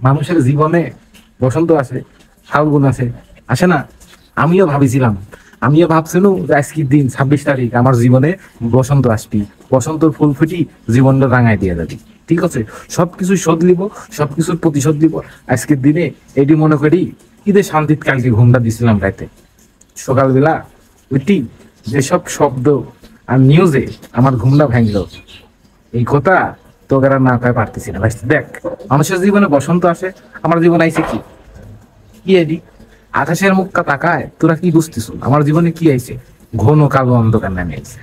মানুষের জীবনে বসন্ত আসে, ফাল্গুন আসে, আসে না? আমিও ভাবিছিলাম, আমিও ভাবছিলাম যে আজকের দিন 26 তারিখ আমার জীবনে বসন্ত আসবি, বসন্তর ফুল ফুটি জীবনটা রাঙায় দিয়ে যাবি। ঠিক আছে, সবকিছু শোধ নিব, সবকিছুর প্রতিশোধ দিব আজকের দিনে। এটি মনে করি ঈদের শান্তির কালকে ঘুমটা দিছিলাম রাতে, সকালবেলা উঠি যেসব শব্দ আর নিউজে আমার ঘুমটা ভাঙলো, এই কথা তোকে আর না কয়ে পারতেছি না ভাই। দেখ, মানুষের জীবনে বসন্ত আসে, আমার জীবনে আইছে কি কি এডি আকাশের মুখটা তাকায়, তোরা কি বুঝতেছ আমার জীবনে কি আইছে? ঘন কালো অন্ধকার নামে আইছে।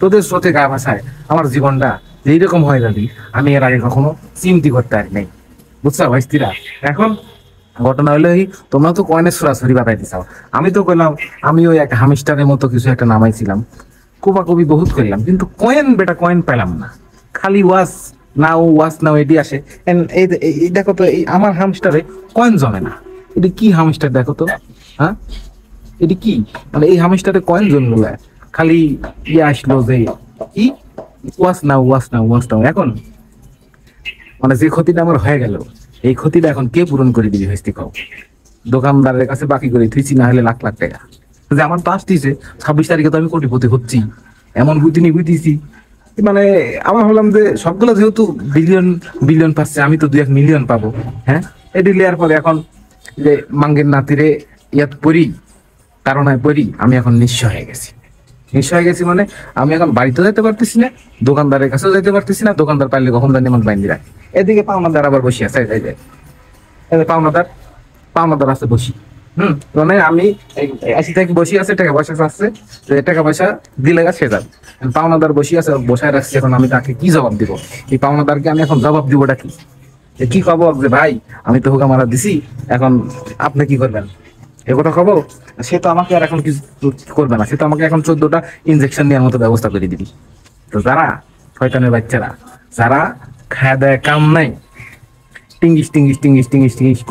তোদের স্রোতে গা ভাসায় আমার জীবনটা যে এইরকম হয়ে যাবি আমি এর আগে কখনো চিন্তি করতে পারি নাই, বুঝছো ভাইস্তিরা? এখন ঘটনা হলো এই, তোমরা তো কয়েনের সরাসরি বাতাই দিছাও, আমি তো কইলাম আমি ওই এক হামিস্টারের মতো কিছু একটা নামাইছিলাম, কোপাকুপি বহুত করলাম, কিন্তু কয়েন বেটা কয়েন পেলাম না, খালি ওয়াস নাও এটি আসে। এই দেখো তো, এই আমার হামস্টারে কয়েন জমে না। এটি কি হামস্টার দেখো তো, হ্যাঁ? এটি কি, মানে এই হামস্টারে কয়েন জমলো না, খালি ইয়ে আসলো যে কি ওয়াস নাও। এখন মানে যে ক্ষতিটা আমার হয়ে গেল, এই ক্ষতিটা এখন কে পূরণ করে দিবি হইস্তি কও? দোকানদারের কাছে বাকি করে থুইছি, না হলে লাখ লাখ টাকা। যে আমার পাস দিছে 26 তারিখে, তো আমি কোটিপতি হচ্ছি, এমন বুঝিনি বুঝিছি। মানে আমার হলাম যে সবগুলো যেহেতু বিলিয়ন বিলিয়ন পাচ্ছে, আমি তো 2-1 মিলিয়ন পাবো। হ্যাঁ, এটি লেয়ার পরে এখন যে মাঙ্গের নাতিরে ইয়াত পড়ি, তারনায় পড়ি, আমি এখন নিঃস্ব হয়ে গেছি। নিঃস্ব হয়ে গেছি মানে আমি এখন বাড়িতে যেতে পারতেছি না, দোকানদারের কাছেও যেতে পারতেছি না, দোকানদার পাইলে কখন জানি আমার বাইন্দি রাখে। এদিকে পাওনাদার আবার বসে আছে, পাওনাদার পাওনাদার আছে বসি। মানে আমি 80 থেকে বসে আছে, টাকা পয়সা আছে, টাকা পয়সা দিলে সে যাবে। পাওনাদার বসে আছে, বসায় রাখছে, এখন আমি তাকে কি জবাব দিব? এই পাওনাদারকে আমি এখন জবাব দিবটা কি? কি কব যে ভাই আমি তো হুকা মারা দিছি, এখন আপনি কি করবেন? এ কথা কব? সে তো আমাকে আর এখন কিছু করবে না, সে তো আমাকে এখন 14টা ইনজেকশন নেওয়ার মতো ব্যবস্থা করে দিবি। তো যারা শয়তানের বাচ্চারা, যারা খায় দেয় কাম নাই, টিঙ্গিস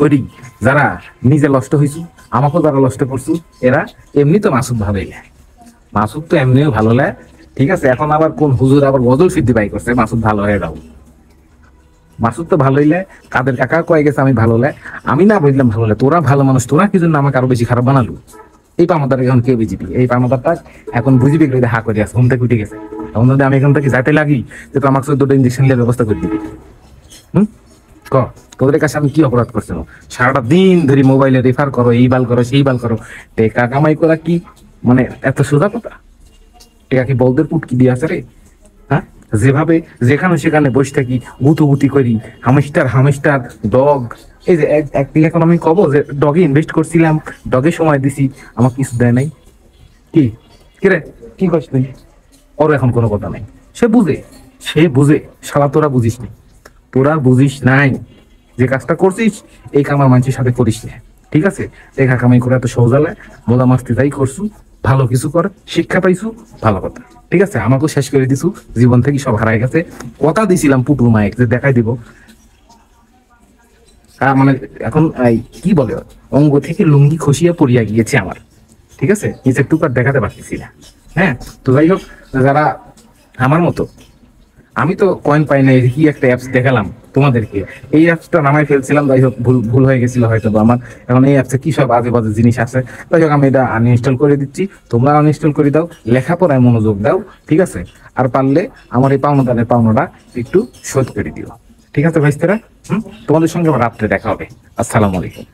করি, যারা নিজে নষ্ট হয়েছু, আমাকেও যারা নষ্ট করছু, এরা এমনি তো মাসুদ ভালোই নেয়, মাসুদ তো এমনিও ভালো নেয়। ঠিক আছে, এখন আবার কোন হুজুর আবার বদল সিদ্ধি বাই করছে মাসুদ ভালো হয়ে যাও। মাসুদ তো ভালোই লে, কাদের কাকা কয়ে গেছে আমি ভালো লে, আমি না বুঝলাম ভালো লে। তোরা ভালো মানুষ, তোরা কি জন্য আমাকে আরো বেশি খারাপ বানালো? এই পামাদার এখন কে বুঝিবি? এই পামাদারটা এখন বুঝিবি হা করে আছে, ঘুম থেকে উঠে গেছে। এখন যদি আমি এখান থেকে যাইতে লাগি, যে তো আমাকে 14টা ইঞ্জেকশন নিয়ে ব্যবস্থা করে দিবি। ক, তোদের কাছে আমি কি অপরাধ করছিলাম? সারাটা দিন ধরে মোবাইলে রেফার করো, এই বাল করো সেই বাল করো, টেকা কামাই করা কি মানে এত সোজা কথা? টেকা কি বলদের পুটকি দিয়ে আছে রে? হ্যাঁ, যেভাবে যেখানে সেখানে বসে থাকি, গুতুগুতি করি, হামেস্টার ডগ। এই যে একদিকে এখন আমি কব যে ডগে ইনভেস্ট করছিলাম, ডগে সময় দিছি, আমাকে কিছু দেয় নাই। কি কিরে, কি করছিস তুই? ওর এখন কোনো কথা নাই, সে বুঝে শালা, তোরা বুঝিস নি, তোরা বুঝিস নাই। যে কাজটা করছিস এই কাম আর মানুষের সাথে করিস না। ঠিক আছে, দেখা কামাই করে এত সৌজালে বোলা মাস্তি তাই করছু, ভালো কিছু কর, শিক্ষা পাইছু, ভালো কথা। ঠিক আছে, আমাকেও শেষ করে দিছু, জীবন থেকে সব হারাই গেছে। কথা দিছিলাম পুটুল মাইক যে দেখাই দিব, মানে এখন কি বলে, অঙ্গ থেকে লুঙ্গি খসিয়া পড়িয়া গিয়েছে আমার। ঠিক আছে, নিচের টুকার দেখাতে পারতেছি না। হ্যাঁ, তো যাই হোক, যারা আমার মতো, আমি তো কয়েন পাই নাই, কি একটা অ্যাপস দেখালাম তোমাদেরকে, এই অ্যাপসটা নামাই ফেলছিলাম, যাই হোক ভুল ভুল হয়ে গেছিল হয়তো বা আমার। এখন এই অ্যাপসে কি সব আজে বাজে জিনিস আছে, যাই হোক আমি এটা আনইনস্টল করে দিচ্ছি, তোমরা আনইনস্টল করে দাও, লেখাপড়ায় মনোযোগ দাও। ঠিক আছে, আর পারলে আমার এই পাওনাদারের পাওনাটা একটু শোধ করে দিও। ঠিক আছে ভাইস্তেরা, তোমাদের সঙ্গে আবার রাত্রে দেখা হবে। আসসালামু আলাইকুম।